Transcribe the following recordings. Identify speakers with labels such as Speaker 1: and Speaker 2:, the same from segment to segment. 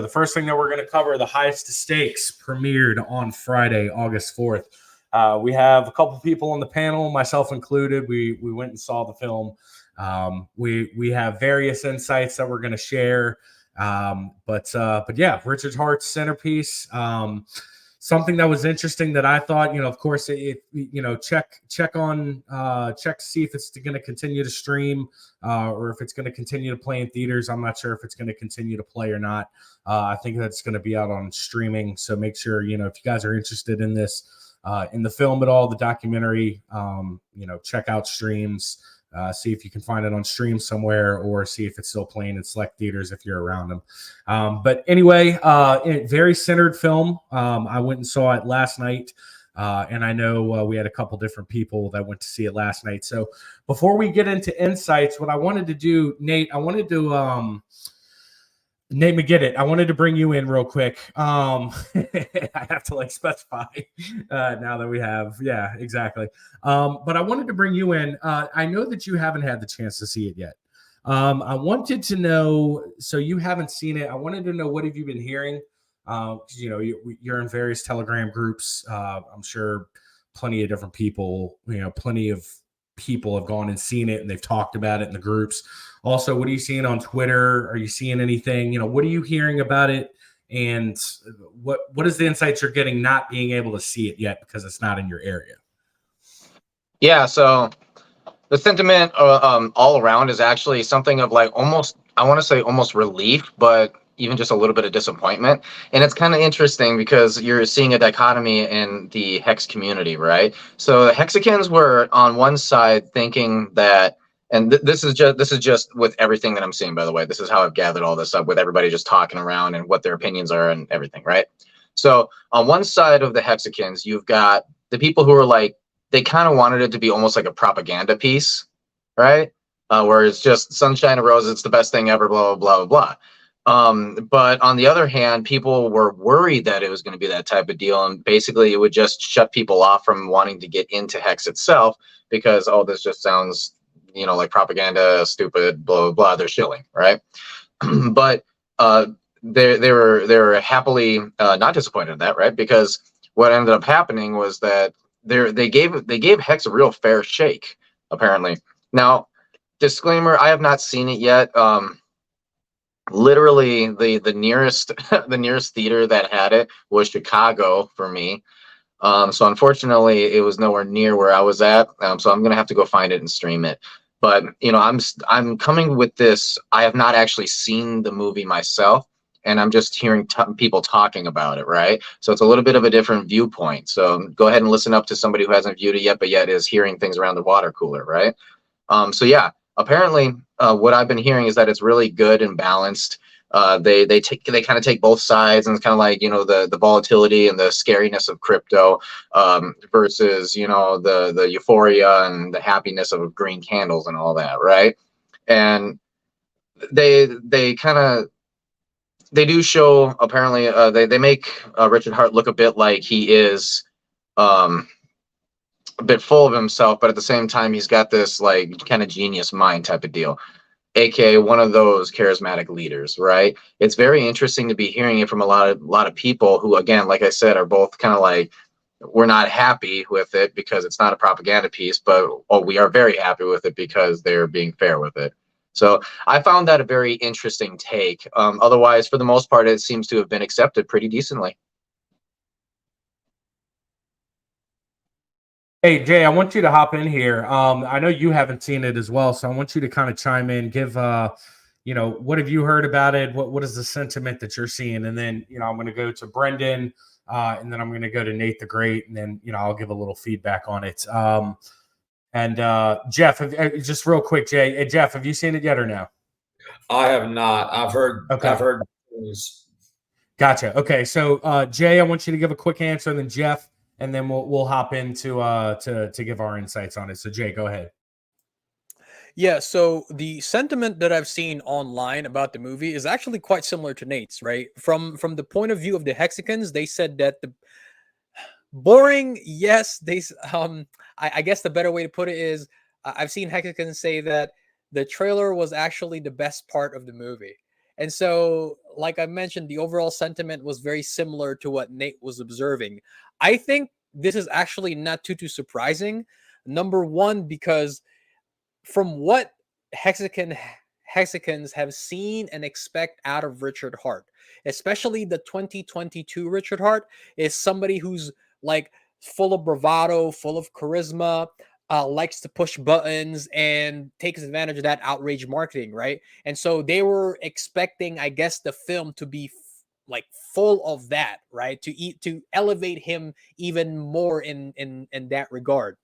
Speaker 1: The first thing that we're going to cover, the Highest Stakes, premiered on Friday, August 4th. We have a couple people on the panel, myself included. We went and saw the film. We have various insights that we're going to share. But yeah, Richard Hart's centerpiece. Something that was interesting that I thought, of course, check to see if it's going to continue to stream or if it's going to continue to play in theaters. I'm not sure if it's going to continue to play or not. I think that's going to be out on streaming. So make sure, if you guys are interested in this, in the film at all, the documentary, check out streams. See if you can find it on stream somewhere, or see if it's still playing in select theaters if you're around them. But anyway, very centered film. I went and saw it last night, and I know we had a couple different people that went to see it last night. So before we get into insights, what I wanted to do, Nate, Nate McGidditt, I wanted to bring you in real quick. I have to specify now that we have, yeah, exactly. But I wanted to bring you in. I know that you haven't had the chance to see it yet. I wanted to know, so you haven't seen it. I wanted to know, what have you been hearing? You're in various Telegram groups. I'm sure plenty of different people, plenty of people have gone and seen it and they've talked about it in the groups. Also, what are you seeing on Twitter? Are you seeing anything? What are you hearing about it? And what is the insights you're getting not being able to see it yet because it's not in your area?
Speaker 2: Yeah, so the sentiment all around is actually something of almost, I want to say almost relief, but even just a little bit of disappointment. And it's kind of interesting because you're seeing a dichotomy in the Hex community, right? So the Hexicans were on one side thinking that, and this is just with everything that I'm seeing, by the way. This is how I've gathered all this up, with everybody just talking around and what their opinions are and everything, right? So on one side of the Hexicans, you've got the people who are they kind of wanted it to be almost like a propaganda piece, right? Where it's just sunshine and roses, it's the best thing ever, blah, blah, blah, blah. But on the other hand, people were worried that it was going to be that type of deal, and basically it would just shut people off from wanting to get into Hex itself because, oh, this just sounds, like propaganda, stupid, blah, blah, blah. They're shilling, right? But they were happily not disappointed in that, right? Because what ended up happening was that they gave Hex a real fair shake, apparently. Now, disclaimer: I have not seen it yet. Literally, the nearest the nearest theater that had it was Chicago for me. So unfortunately, it was nowhere near where I was at. So I'm gonna have to go find it and stream it. But I'm coming with this. I have not actually seen the movie myself, and I'm just hearing people talking about it, right? So it's a little bit of a different viewpoint. So go ahead and listen up to somebody who hasn't viewed it yet, but yet is hearing things around the water cooler, right? So yeah, apparently what I've been hearing is that it's really good and balanced. They kind of take both sides, and it's kind of like, the volatility and the scariness of crypto versus, the euphoria and the happiness of green candles and all that, right? And they do show, apparently, they make Richard Hart look a bit like he is a bit full of himself, but at the same time he's got this kind of genius mind type of deal, aka one of those charismatic leaders, right? It's very interesting to be hearing it from a lot of people who, again, like I said, are both kind of we're not happy with it because it's not a propaganda piece, but we are very happy with it because they're being fair with it. So I found that a very interesting take. Otherwise, for the most part, it seems to have been accepted pretty decently.
Speaker 1: Hey, Jay, I want you to hop in here. I know you haven't seen it as well, so I want you to kind of chime in, give, what have you heard about it? What is the sentiment that you're seeing? And then, I'm going to go to Brendan, and then I'm going to go to Nate the Great, and then, I'll give a little feedback on it. And Jeff, just real quick, Jay. Hey, Jeff, have you seen it yet or no?
Speaker 3: I have not. I've heard. Okay. I've heard news.
Speaker 1: Gotcha. Okay, so Jay, I want you to give a quick answer, and then Jeff, and then we'll hop into to give our insights on it. So Jay, go ahead.
Speaker 4: Yeah, so the sentiment that I've seen online about the movie is actually quite similar to Nate's, right? From the point of view of the Hexicans, they said that the boring, yes, I guess the better way to put it is I've seen Hexicans say that the trailer was actually the best part of the movie. And so, like I mentioned, the overall sentiment was very similar to what Nate was observing. I think this is actually not too surprising. Number one, because from what Hexicans have seen and expect out of Richard Hart, especially the 2022 Richard Hart, is somebody who's like full of bravado, full of charisma, likes to push buttons and takes advantage of that outrage marketing, right? And so they were expecting, I guess, the film to be like full of that, right? To elevate him even more in that regard.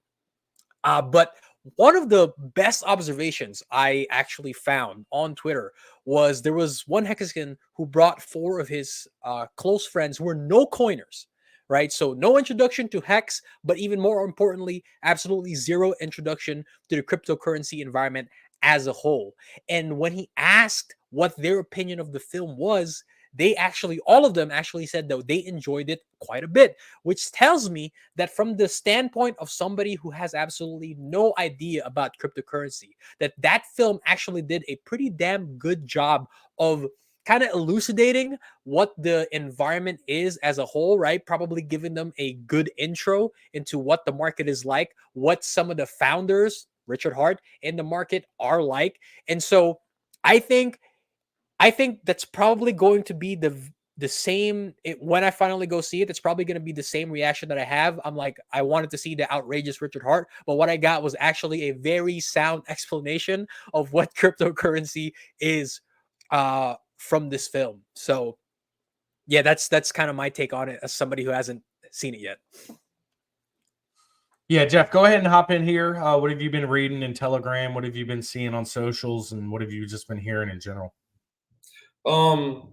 Speaker 4: But one of the best observations I actually found on Twitter was there was one Hexican who brought four of his close friends who were no coiners, right? So no introduction to Hex, but even more importantly, absolutely zero introduction to the cryptocurrency environment as a whole. And when he asked what their opinion of the film was, all of them actually said that they enjoyed it quite a bit, which tells me that from the standpoint of somebody who has absolutely no idea about cryptocurrency, that film actually did a pretty damn good job of kind of elucidating what the environment is as a whole, right? Probably giving them a good intro into what the market is like, what some of the founders, Richard Hart, in the market are like. And so I think that's probably going to be the same when I finally go see it. It's probably going to be the same reaction that I have. I'm like, I wanted to see the outrageous Richard Hart, but what I got was actually a very sound explanation of what cryptocurrency is from this film. So yeah, that's kind of my take on it as somebody who hasn't seen it yet.
Speaker 1: Yeah, Jeff, go ahead and hop in here. What have you been reading in Telegram? What have you been seeing on socials, and what have you just been hearing in general?
Speaker 3: I'm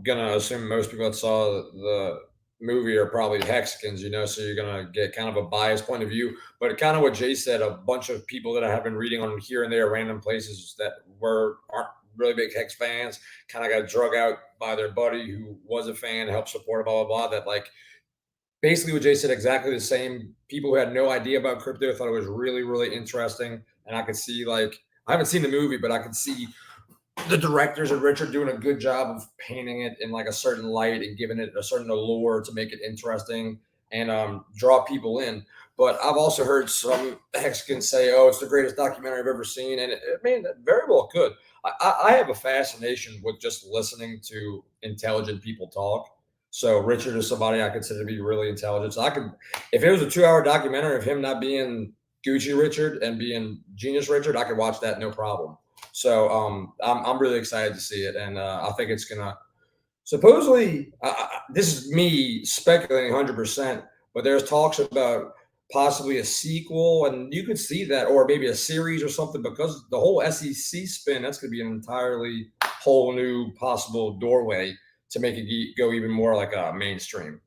Speaker 3: gonna assume most people that saw the movie are probably Hexicans, so you're gonna get kind of a biased point of view. But kind of what Jay said, a bunch of people that I have been reading on here and there, random places that aren't really big Hex fans, kind of got drug out by their buddy who was a fan, helped support, blah blah blah. That like basically what Jay said, exactly the same. People who had no idea about crypto thought it was really really interesting, and I could see like I haven't seen the movie, but I could see the directors and Richard doing a good job of painting it in like a certain light and giving it a certain allure to make it interesting and draw people in. But I've also heard some Hexicans say, "Oh, it's the greatest documentary I've ever seen," and I mean, that very well could. I have a fascination with just listening to intelligent people talk. So Richard is somebody I consider to be really intelligent. So I could, if it was a 2-hour documentary of him not being Gucci Richard and being Genius Richard, I could watch that no problem. So I'm really excited to see it, and I think it's gonna supposedly. This is me speculating 100%, but there's talks about possibly a sequel, and you could see that, or maybe a series or something, because the whole SEC spin, that's going to be an entirely whole new possible doorway to make it go even more like a mainstream.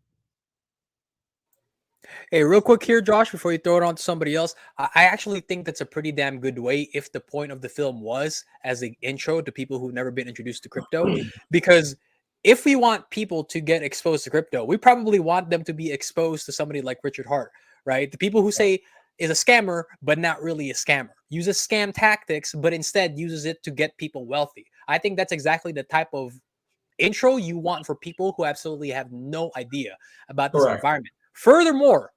Speaker 4: Hey, real quick here, Josh, before you throw it on to somebody else, I actually think that's a pretty damn good way if the point of the film was as an intro to people who've never been introduced to crypto. Because if we want people to get exposed to crypto, we probably want them to be exposed to somebody like Richard Hart, right? The people who say is a scammer, but not really a scammer, uses scam tactics, but instead uses it to get people wealthy. I think that's exactly the type of intro you want for people who absolutely have no idea about this environment. Furthermore,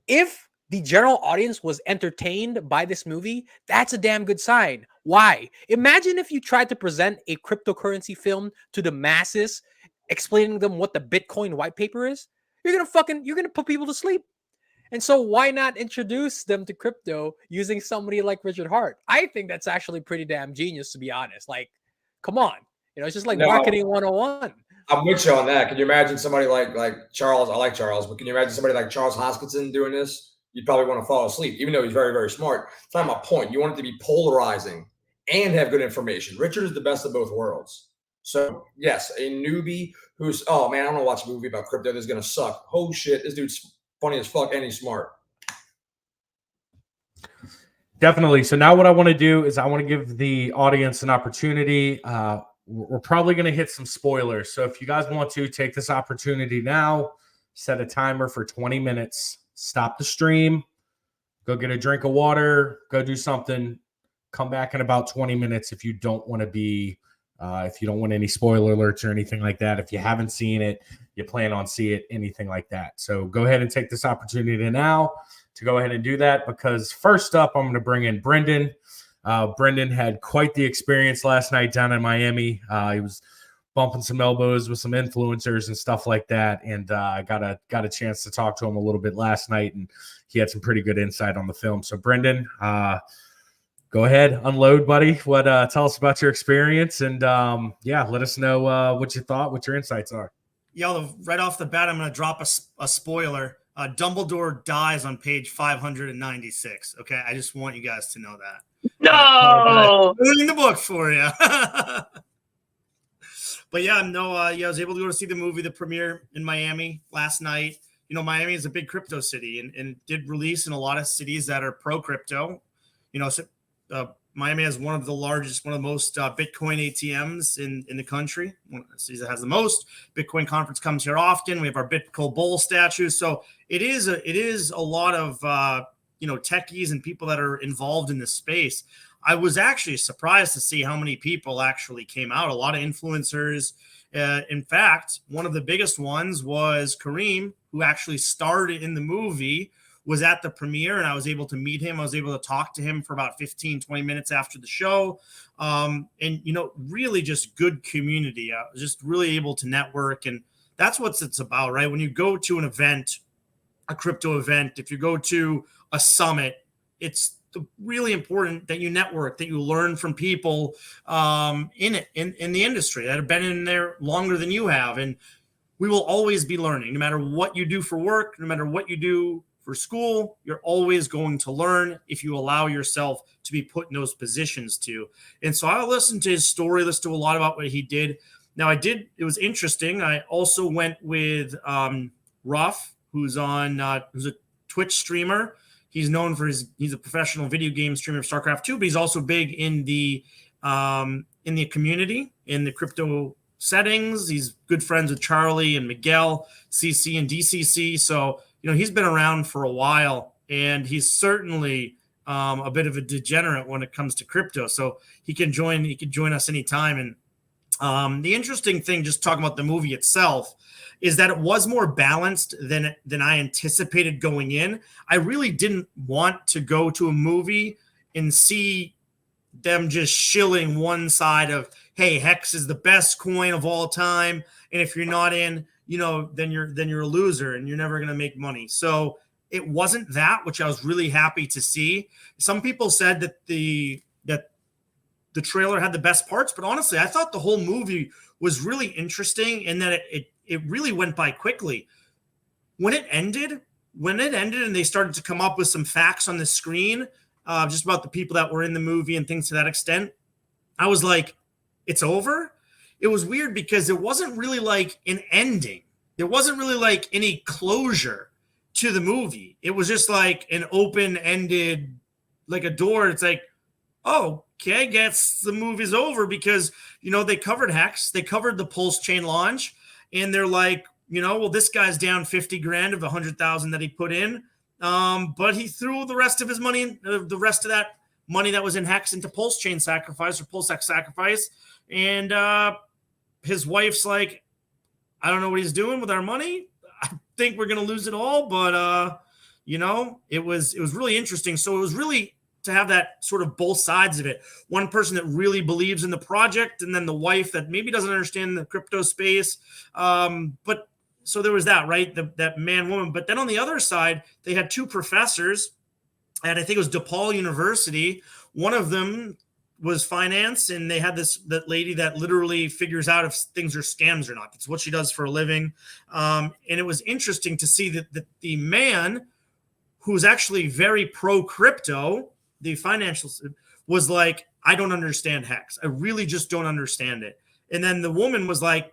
Speaker 4: if the general audience was entertained by this movie, that's a damn good sign. Why? Imagine if you tried to present a cryptocurrency film to the masses, explaining them what the Bitcoin white paper is. You're gonna put people to sleep. And so why not introduce them to crypto using somebody like Richard Hart? I think that's actually pretty damn genius, to be honest. Like, come on. It's just like marketing 101.
Speaker 3: I'm with you on that. Can you imagine somebody like Charles? I like Charles, but can you imagine somebody like Charles Hoskinson doing this? You'd probably want to fall asleep, even though he's very, very smart. It's not my point. You want it to be polarizing and have good information. Richard is the best of both worlds. So yes, a newbie who's, oh man, I want to watch a movie about crypto that's going to suck. Oh shit, this dude's funny as fuck and he's smart.
Speaker 1: Definitely. So now what I want to do is I want to give the audience an opportunity. We're probably going to hit some spoilers. So if you guys want to take this opportunity now, set a timer for 20 minutes, stop the stream, go get a drink of water, go do something, come back in about 20 minutes if you don't want to be If you don't want any spoiler alerts or anything like that, if you haven't seen it, you plan on seeing it, anything like that. So go ahead and take this opportunity now to go ahead and do that, because first up, I'm going to bring in Brendan. Brendan had quite the experience last night down in Miami. He was bumping some elbows with some influencers and stuff like that, and I got a chance to talk to him a little bit last night, and he had some pretty good insight on the film. So Brendan, go ahead, unload, buddy. Tell us about your experience, and let us know what you thought, what your insights are.
Speaker 5: Yeah, right off the bat, I'm going to drop a spoiler. Dumbledore dies on page 596. Okay, I just want you guys to know that.
Speaker 2: No,
Speaker 5: Ruining the book for you. But yeah, no, I was able to go to see the movie, the premiere in Miami last night. You know, Miami is a big crypto city, and did release in a lot of cities that are pro crypto. You know, so, Miami has one of the most Bitcoin ATMs in the country. One of the cities that has the most. Bitcoin conference comes here often. We have our Bitcoin Bull statue. So it is a lot of techies and people that are involved in this space. I was actually surprised to see how many people actually came out. A lot of influencers. In fact, one of the biggest ones was Kareem, who actually starred in the movie, was at the premiere, and I was able to meet him. I was able to talk to him for about 15, 20 minutes after the show. And, really just good community. I was just really able to network, and that's what it's about, right? When you go to an event, a crypto event, if you go to a summit, it's really important that you network, that you learn from people in the industry that have been in there longer than you have. And we will always be learning, no matter what you do for work, no matter what you do for school, you're always going to learn if you allow yourself to be put in those positions too. And so I listened to his story, listened to a lot about what he did. Now it was interesting. I also went with Ruff, who's a Twitch streamer. He's known for he's a professional video game streamer of StarCraft 2, but he's also big in the community, in the crypto settings. He's good friends with Charlie and Miguel, CC and DCC. So, he's been around for a while, and he's certainly a bit of a degenerate when it comes to crypto. So he can join us anytime. And the interesting thing, just talking about the movie itself, is that it was more balanced than I anticipated going in. I really didn't want to go to a movie and see them just shilling one side of, hey, Hex is the best coin of all time, and if you're not in, then you're a loser and you're never going to make money. So it wasn't that, which I was really happy to see. Some people said that the trailer had the best parts, but honestly, I thought the whole movie was really interesting, and that it really went by quickly. When it ended and they started to come up with some facts on the screen, just about the people that were in the movie and things to that extent, I was like, it's over? It was weird because it wasn't really like an ending. There wasn't really like any closure to the movie. It was just like an open-ended, like a door. It's like, oh, okay, I guess the movie's over, because, they covered Hex, they covered the Pulse Chain launch, and they're like, well, this guy's down 50 grand of 100,000 that he put in. But he threw the rest of his money, the rest of that money that was in Hex, into Pulse Chain sacrifice or Pulse X sacrifice. And his wife's like, I don't know what he's doing with our money. I think we're going to lose it all. But, it was really interesting. So it was really to have that sort of both sides of it. One person that really believes in the project, and then the wife that maybe doesn't understand the crypto space. But so there was that, right? That man, woman. But then on the other side, they had two professors at, I think it was DePaul University. One of them was finance, and they had that lady that literally figures out if things are scams or not. That's what she does for a living. And it was interesting to see that the man who's actually very pro crypto, the financial, was like, I don't understand Hex. I really just don't understand it. And then the woman was like,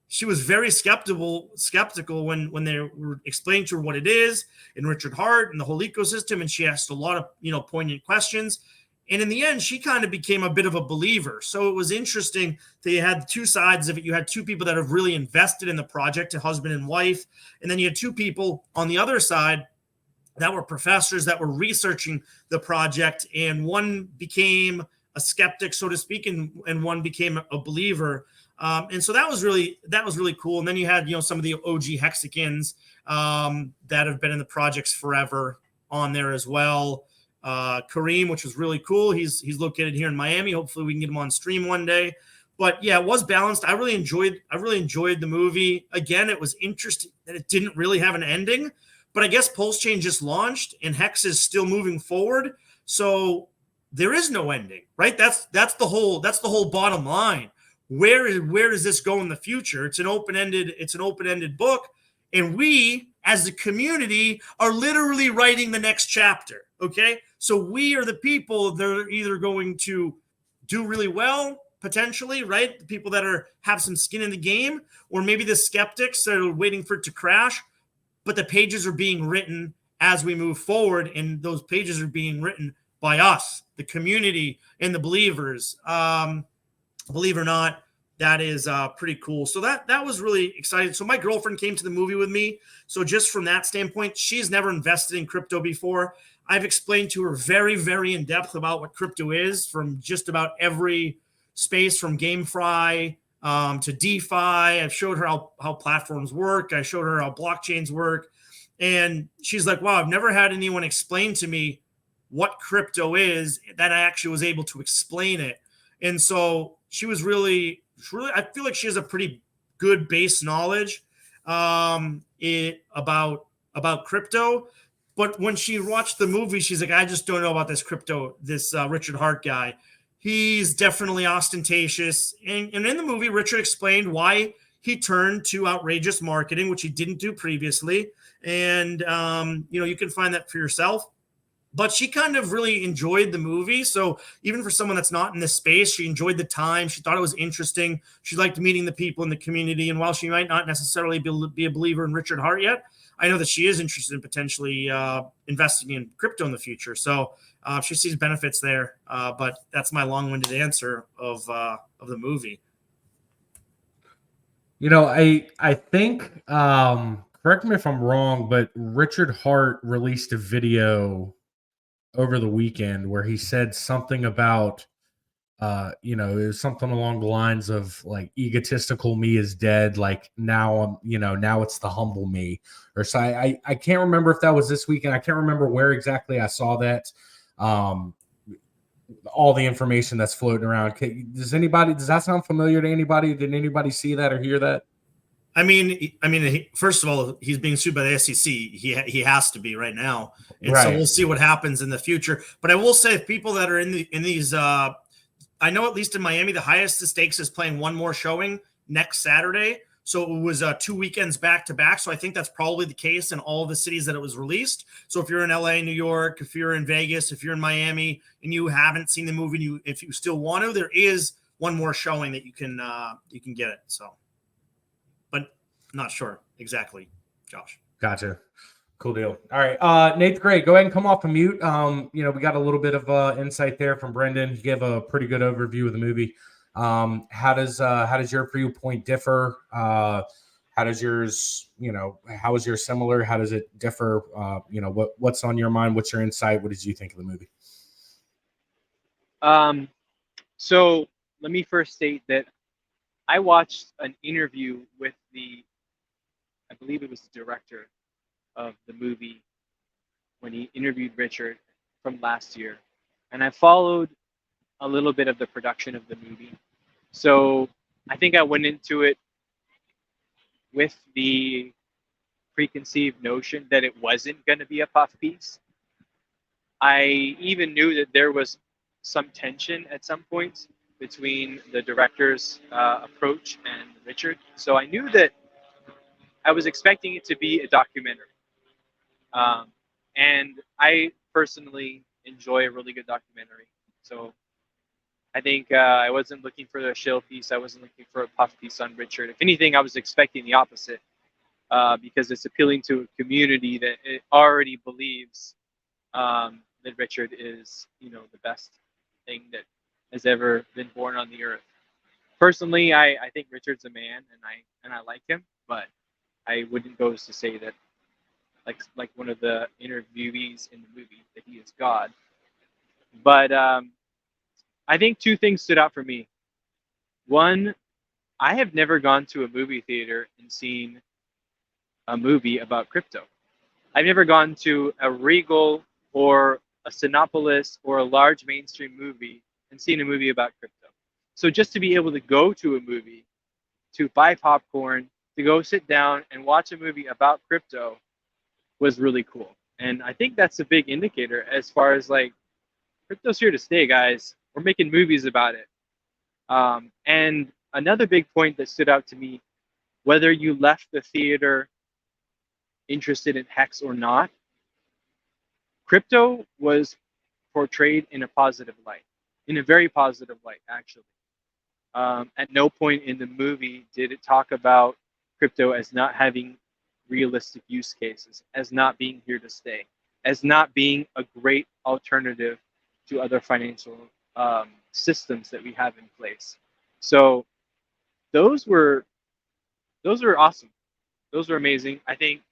Speaker 5: she was very skeptical when they were explaining to her what it is, and Richard Hart and the whole ecosystem. And she asked a lot of, poignant questions. And in the end, she kind of became a bit of a believer. So it was interesting that you had two sides of it. You had two people that have really invested in the project, a husband and wife. And then you had two people on the other side that were professors that were researching the project. And one became skeptic, so to speak, and one became a believer. And so that was really cool. And then you had, some of the OG Hexicans that have been in the projects forever on there as well. Kareem, which was really cool. He's located here in Miami. Hopefully we can get him on stream one day. But yeah, it was balanced. I really enjoyed the movie. Again, it was interesting that it didn't really have an ending, but I guess Pulse Chain just launched and Hex is still moving forward. So there is no ending, right? That's the whole bottom line. Where does this go in the future? It's an open-ended book, and we as the community are literally writing the next chapter. Okay, so we are the people that are either going to do really well, potentially, right? The people that have some skin in the game, or maybe the skeptics that are waiting for it to crash. But the pages are being written as we move forward, and those pages are being written by us, the community, and the believers. Believe it or not, that is pretty cool. So that was really exciting. So my girlfriend came to the movie with me. So just from that standpoint, she's never invested in crypto before. I've explained to her very, very in depth about what crypto is from just about every space, from GameFi to DeFi. I've showed her how platforms work. I showed her how blockchains work. And she's like, wow, I've never had anyone explain to me what crypto is, that I actually was able to explain it. And so she was really, I feel like she has a pretty good base knowledge about crypto. But when she watched the movie, she's like, I just don't know about this crypto, this Richard Hart guy. He's definitely ostentatious. And in the movie, Richard explained why he turned to outrageous marketing, which he didn't do previously. And, you can find that for yourself. But she kind of really enjoyed the movie. So even for someone that's not in this space, she enjoyed the time. She thought it was interesting. She liked meeting the people in the community. And while she might not necessarily be a believer in Richard Hart yet, I know that she is interested in potentially investing in crypto in the future. So she sees benefits there. But that's my long-winded answer of the movie.
Speaker 1: I think, correct me if I'm wrong, but Richard Hart released a video over the weekend where he said something about, it was something along the lines of like, egotistical me is dead. Like now now it's the humble me. Or so I can't remember if that was this weekend. I can't remember where exactly I saw that. All the information that's floating around. Does that sound familiar to anybody? Did anybody see that or hear that?
Speaker 5: I mean, first of all, he's being sued by the SEC. He has to be right now, and
Speaker 1: right.
Speaker 5: So we'll see what happens in the future. But I will say, if people that are in these, I know at least in Miami, the highest stakes is playing one more showing next Saturday. So it was 2 weekends back to back. So I think that's probably the case in all the cities that it was released. So if you're in LA, New York, if you're in Vegas, if you're in Miami, and you haven't seen the movie, if you still want to, there is one more showing that you can get it. So. Not sure exactly, Josh.
Speaker 1: Gotcha. Cool deal. All right. Nate, great. Go ahead and come off of mute. We got a little bit of insight there from Brendan. He gave a pretty good overview of the movie. How does your viewpoint differ? How does yours, how is yours similar? How does it differ? What's on your mind? What's your insight? What did you think of the movie?
Speaker 6: So let me first state that I watched an interview with I believe it was the director of the movie when he interviewed Richard from last year. And I followed a little bit of the production of the movie. So I think I went into it with the preconceived notion that it wasn't going to be a puff piece. I even knew that there was some tension at some points between the director's approach and Richard. So I knew that I was expecting it to be a documentary. And I personally enjoy a really good documentary. So I think I wasn't looking for a shill piece. I wasn't looking for a puff piece on Richard. If anything, I was expecting the opposite because it's appealing to a community that it already believes that Richard is, the best thing that has ever been born on the earth. Personally, I think Richard's a man, and I like him, but I wouldn't go as to say that, like one of the interviewees in the movie, that he is God. But I think two things stood out for me. One, I have never gone to a movie theater and seen a movie about crypto. I've never gone to a Regal or a Cinepolis or a large mainstream movie and seen a movie about crypto. So just to be able to go to a movie, to buy popcorn, to go sit down and watch a movie about crypto was really cool. And I think that's a big indicator as far as like, crypto's here to stay, guys. We're making movies about it. And another big point that stood out to me, whether you left the theater interested in Hex or not, crypto was portrayed in a positive light, in a very positive light, actually. At no point in the movie did it talk about crypto as not having realistic use cases, as not being here to stay, as not being a great alternative to other financial systems that we have in place. So those were awesome. Those were amazing. I think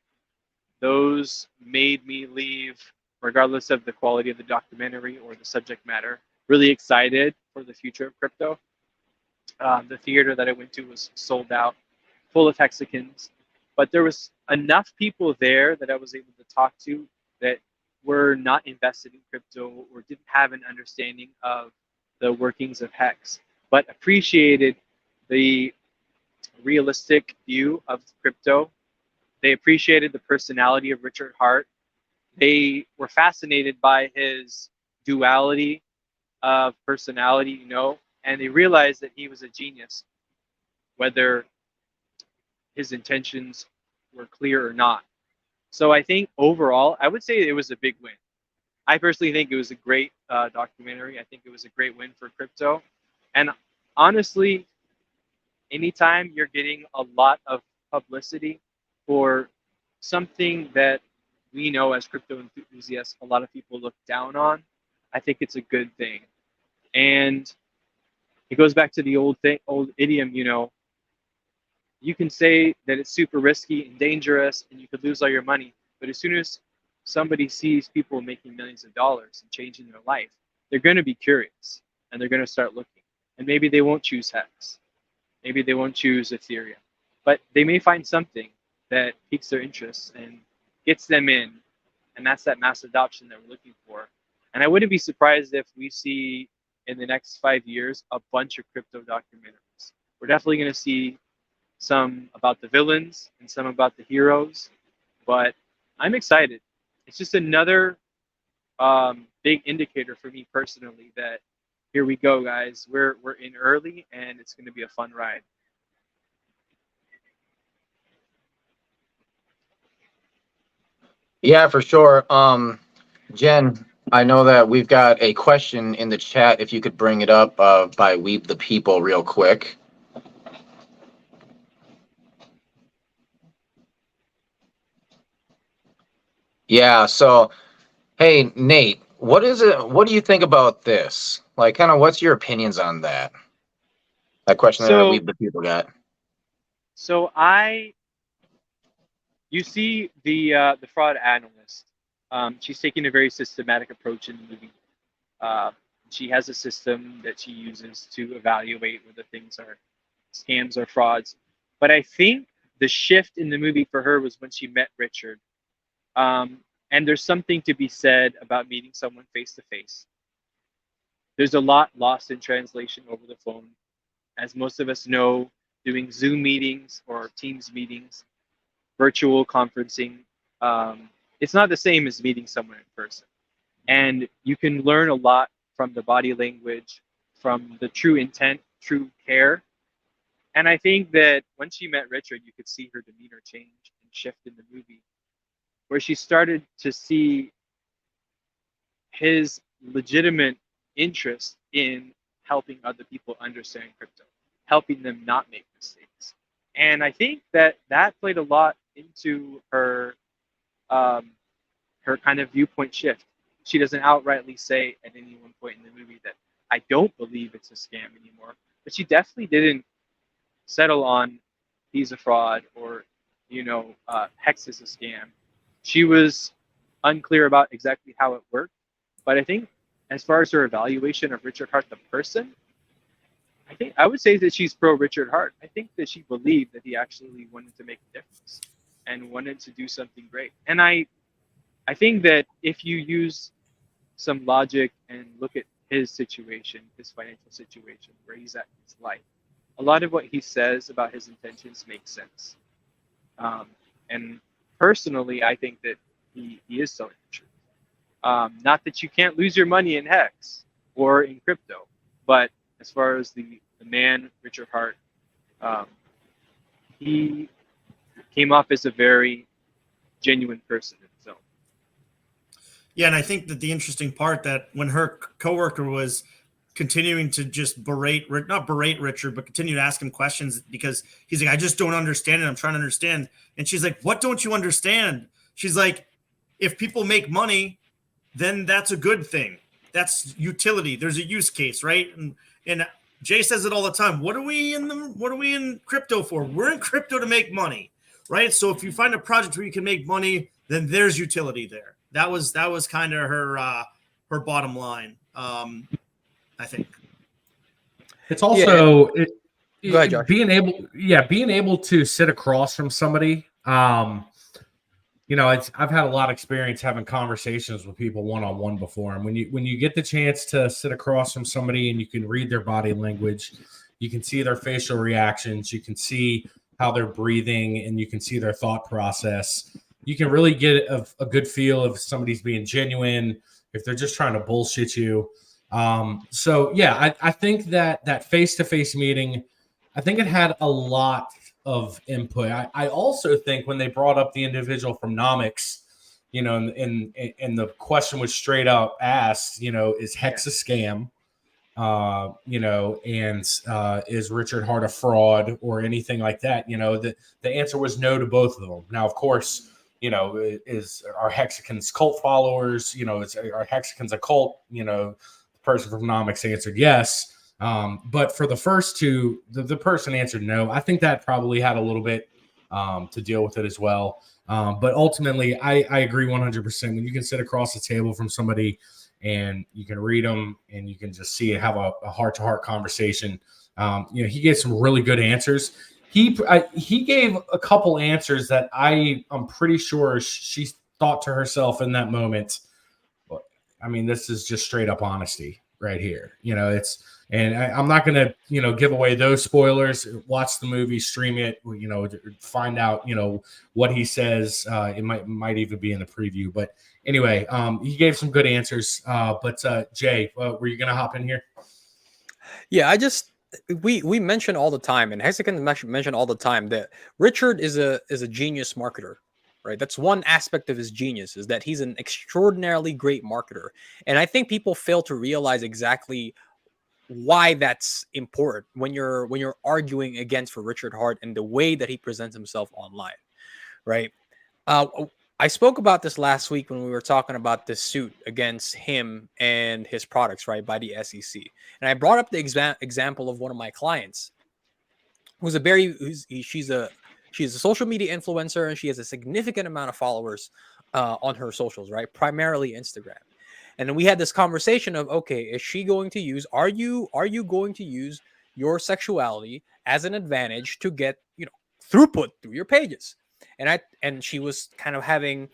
Speaker 6: those made me leave, regardless of the quality of the documentary or the subject matter, really excited for the future of crypto. The theater that I went to was sold out, full of Hexicans, but there was enough people there that I was able to talk to that were not invested in crypto or didn't have an understanding of the workings of Hex, but appreciated the realistic view of crypto. They appreciated the personality of Richard Hart. They were fascinated by his duality of personality, you know, and they realized that he was a genius, whether his intentions were clear or not. So I think overall, I would say it was a big win. I personally think it was a great documentary. I think it was a great win for crypto. And honestly, anytime you're getting a lot of publicity for something that we know as crypto enthusiasts, a lot of people look down on, I think it's a good thing. And it goes back to the old idiom, you know, you can say that it's super risky and dangerous and you could lose all your money, but as soon as somebody sees people making millions of dollars and changing their life, they're going to be curious and they're going to start looking. And maybe they won't choose Hex. Maybe they won't choose Ethereum, but they may find something that piques their interest and gets them in. And that's that mass adoption that we're looking for. And I wouldn't be surprised if we see in the next 5 years a bunch of crypto documentaries. We're definitely going to see some about the villains and some about the heroes, but I'm excited. It's just another big indicator for me personally that here we go, guys. We're in early, and it's going to be a fun ride.
Speaker 2: Yeah, for sure. Jen, I know that we've got a question in the chat. If you could bring it up by Weeb the People real quick. Yeah, so hey, Nate, what is it? What do you think about this? Like, kind of, what's your opinions on that? That question that Weeb the People got.
Speaker 6: So you see the fraud analyst. She's taking a very systematic approach in the movie. She has a system that she uses to evaluate whether things are scams or frauds. But I think the shift in the movie for her was when she met Richard. And there's something to be said about meeting someone face to face. There's a lot lost in translation over the phone. As most of us know, doing Zoom meetings or Teams meetings, virtual conferencing, it's not the same as meeting someone in person. And you can learn a lot from the body language, from the true intent, true care. And I think that when she met Richard, you could see her demeanor change and shift in the movie, where she started to see his legitimate interest in helping other people understand crypto, helping them not make mistakes. And I think that played a lot into her her kind of viewpoint shift. She doesn't outrightly say at any one point in the movie that I don't believe it's a scam anymore, but she definitely didn't settle on he's a fraud or Hex is a scam. She was unclear about exactly how it worked, but I think as far as her evaluation of Richard Hart the person, I would say that she's pro Richard Hart. I think that she believed that he actually wanted to make a difference and wanted to do something great. And I think that if you use some logic and look at his situation, his financial situation, where he's at in his life, a lot of what he says about his intentions makes sense. And personally, I think that he is telling the truth. Not that you can't lose your money in Hex or in crypto, but as far as the man, Richard Hart, he came off as a very genuine person in his own.
Speaker 5: Yeah, and I think that the interesting part that when her coworker was continuing to just not berate Richard, but continue to ask him questions because he's like, I just don't understand it. I'm trying to understand. And she's like, what don't you understand? She's like, if people make money, then that's a good thing. That's utility. There's a use case, right? And Jay says it all the time. What are we in crypto for? We're in crypto to make money, right? So if you find a project where you can make money, then there's utility there. That was kind of her bottom line. I think
Speaker 1: it's also
Speaker 4: Go ahead, Josh.
Speaker 1: being able to sit across from somebody. I've had a lot of experience having conversations with people one-on-one before, and when you get the chance to sit across from somebody and you can read their body language, you can see their facial reactions, you can see how they're breathing, and you can see their thought process. You can really get a good feel if somebody's being genuine, if they're just trying to bullshit you. I think that face-to-face meeting, I think it had a lot of input. I also think when they brought up the individual from Nomics, and the question was straight up asked, is Hex a scam? Is Richard Hart a fraud or anything like that? The answer was no to both of them. Now, of course, are Hexicans cult followers? Are Hexicans a cult? The person from Nomics answered yes. But for the first two, the person answered no. I think that probably had a little bit to deal with it as well. But ultimately, I agree 100%. When you can sit across the table from somebody and you can read them and you can just have a heart-to-heart conversation, he gave some really good answers. He gave a couple answers that I'm pretty sure she thought to herself in that moment, I mean, this is just straight up honesty right here. I'm not going to, give away those spoilers. Watch the movie, stream it, find out, what he says. It might even be in the preview. But anyway, he gave some good answers. But Jay, were you going to hop in here?
Speaker 4: Yeah, we mention all the time, and Hexagon mention all the time that Richard is a genius marketer, right? That's one aspect of his genius, is that he's an extraordinarily great marketer. And I think people fail to realize exactly why that's important when you're arguing against for Richard Hart and the way that he presents himself online, right? I spoke about this last week when we were talking about this suit against him and his products, right, by the SEC. And I brought up the example of one of my clients who's she's a social media influencer, and she has a significant amount of followers on her socials, right? Primarily Instagram. And then we had this conversation of, okay, is she going to use, are you going to use your sexuality as an advantage to get, throughput through your pages? And she was kind of having,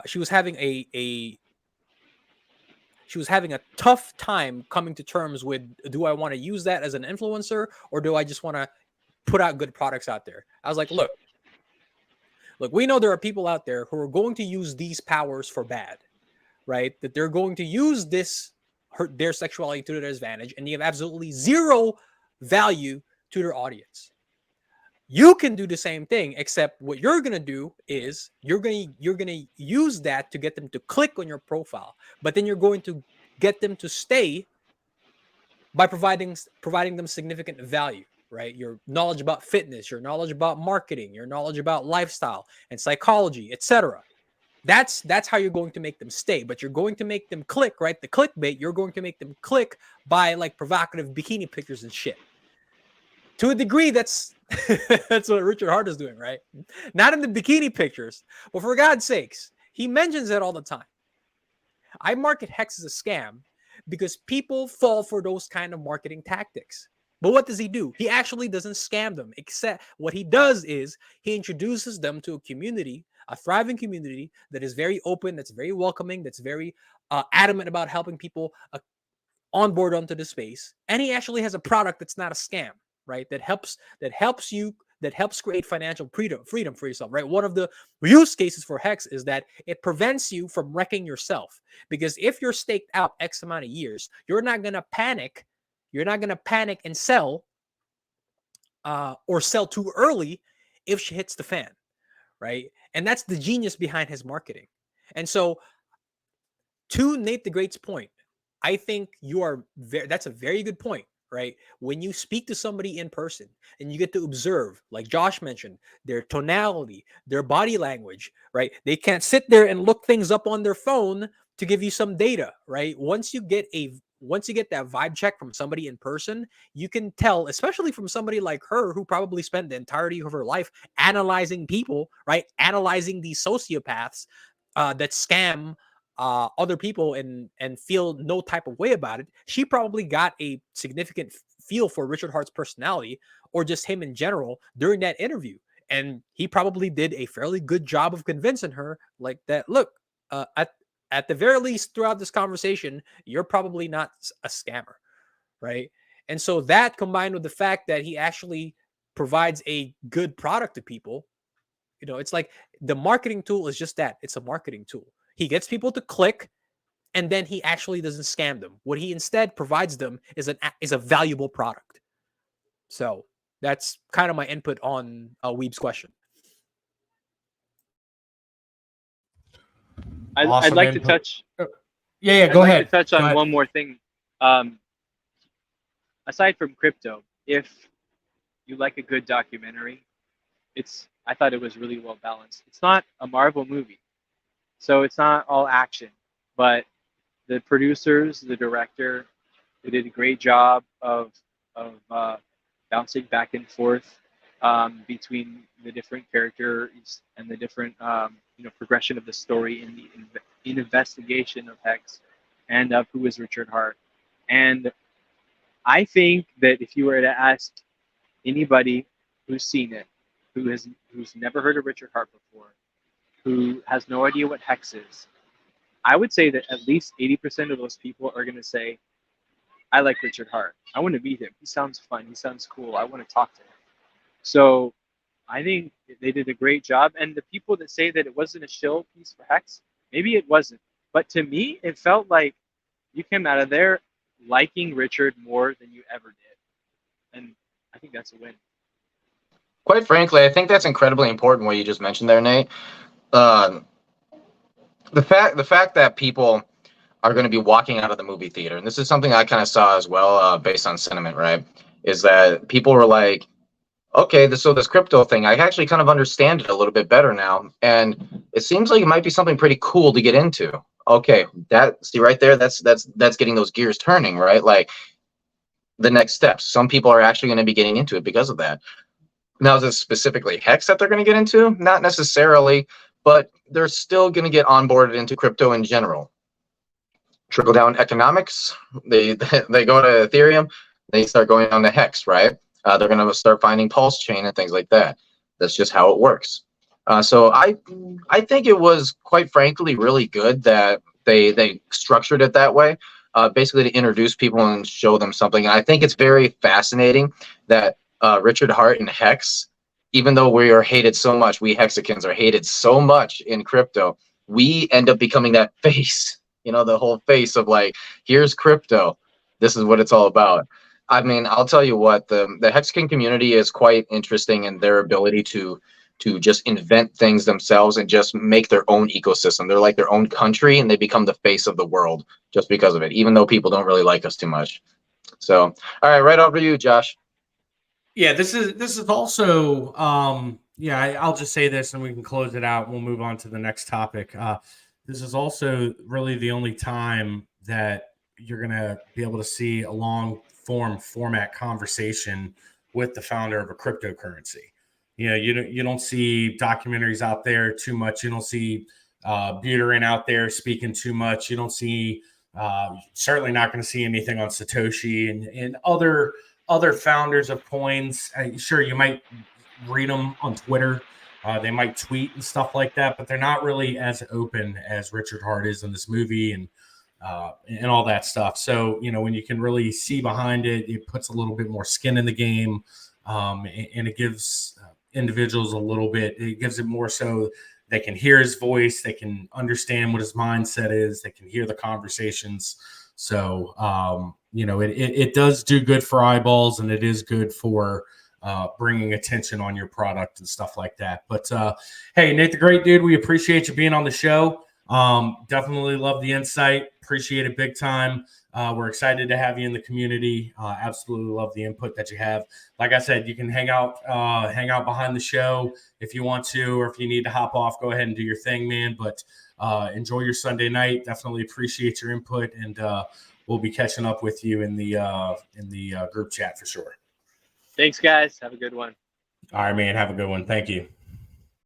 Speaker 4: she was having a tough time coming to terms with, do I want to use that as an influencer, or do I just want to put out good products out there? I was like, look, we know there are people out there who are going to use these powers for bad, right? That they're going to use their sexuality to their advantage, and they have absolutely zero value to their audience. You can do the same thing, except what you're going to do is you're going to use that to get them to click on your profile, but then you're going to get them to stay by providing them significant value, right? Your knowledge about fitness, your knowledge about marketing, your knowledge about lifestyle and psychology, etc. That's how you're going to make them stay, but you're going to make them click, right? The clickbait, you're going to make them click by like provocative bikini pictures and shit. To a degree, that's that's what Richard Hart is doing, right? Not in the bikini pictures, but for God's sakes, he mentions it all the time. I market Hex as a scam because people fall for those kind of marketing tactics. But what does he do? He actually doesn't scam them, except what he does is he introduces them to a community, a thriving community that is very open, that's very welcoming, that's very adamant about helping people on board onto the space. And he actually has a product that's not a scam, right? That helps create financial freedom for yourself, right? One of the use cases for Hex is that it prevents you from wrecking yourself. Because if you're staked out X amount of years, you're not going to panic. You're not going to panic and sell or sell too early if she hits the fan, right? And that's the genius behind his marketing. And so, to Nate the Great's point, I think that's a very good point, right? When you speak to somebody in person and you get to observe, like Josh mentioned, their tonality, their body language, right? They can't sit there and look things up on their phone to give you some data, right? Once you get that vibe check from somebody in person, you can tell, especially from somebody like her who probably spent the entirety of her life analyzing people, right? Analyzing these sociopaths that scam other people and feel no type of way about it. She probably got a significant feel for Richard Hart's personality or just him in general during that interview. And he probably did a fairly good job of convincing her like that, look, at the very least throughout this conversation, you're probably not a scammer, right? And so that combined with the fact that he actually provides a good product to people, it's like the marketing tool is just that. It's a marketing tool. He gets people to click, and then he actually doesn't scam them. What he instead provides them is a valuable product. So that's kind of my input on Weeb's question.
Speaker 6: I'd like to touch.
Speaker 1: Yeah, go ahead.
Speaker 6: To touch on one more thing. Aside from crypto, if you like a good documentary, I thought it was really well balanced. It's not a Marvel movie, so it's not all action, but the producers, the director, they did a great job of bouncing back and forth between the different characters and the different progression of the story in the investigation of Hex and of who is Richard Hart. And I think that if you were to ask anybody who's seen it, who's never heard of Richard Hart before, who has no idea what Hex is, I would say that at least 80% of those people are going to say, I like Richard Hart. I want to meet him. He sounds fun. He sounds cool. I want to talk to him. So I think they did a great job. And the people that say that it wasn't a shill piece for Hex, maybe it wasn't. But to me, it felt like you came out of there liking Richard more than you ever did. And I think that's a win.
Speaker 2: Quite frankly, I think that's incredibly important what you just mentioned there, Nate. The fact that people are going to be walking out of the movie theater, and this is something I kind of saw as well, based on sentiment, right? Is that people were like, okay, this crypto thing, I actually kind of understand it a little bit better now, and it seems like it might be something pretty cool to get into. Okay, see right there, that's getting those gears turning, right? Like the next steps. Some people are actually going to be getting into it because of that. Now, is it specifically Hex that they're going to get into? Not necessarily, but they're still going to get onboarded into crypto in general. Trickle down economics. They go to Ethereum. They start going on to Hex, right? They're going to start finding Pulse Chain and things like that. That's just how it works. So I think it was, quite frankly, really good that they structured it that way, basically to introduce people and show them something. And I think it's very fascinating that Richard Hart and Hex, even though we are hated so much, we Hexicans are hated so much in crypto, we end up becoming that face, the whole face of like, here's crypto. This is what it's all about. I mean, I'll tell you what, the Hexican community is quite interesting in their ability to just invent things themselves and just make their own ecosystem. They're like their own country, and they become the face of the world just because of it, even though people don't really like us too much. So, all right, right over to you, Josh.
Speaker 1: Yeah, this is also I'll just say this and we can close it out. We'll move on to the next topic. This is also really the only time that you're gonna be able to see a long format conversation with the founder of a cryptocurrency. You don't see documentaries out there too much. You don't see Buterin out there speaking too much. You don't see Certainly not going to see anything on Satoshi and other founders of coins. Sure, you might read them on Twitter. They might tweet and stuff like that, but they're not really as open as Richard Hart is in this movie and all that stuff. So, when you can really see behind it, it puts a little bit more skin in the game, and it gives individuals a little bit. It gives it more so they can hear his voice, they can understand what his mindset is, they can hear the conversations. So, it does do good for eyeballs, and it is good for bringing attention on your product and stuff like that. But hey, Nate the Great Dude, we appreciate you being on the show. Definitely love the insight. Appreciate it big time. We're excited to have you in the community. Absolutely love the input that you have. Like I said, you can hang out behind the show if you want to, or if you need to hop off, go ahead and do your thing, man. But enjoy your Sunday night. Definitely appreciate your input, and we'll be catching up with you in the group chat for sure.
Speaker 6: Thanks, guys. Have a good one.
Speaker 1: All right, man. Have a good one. Thank you.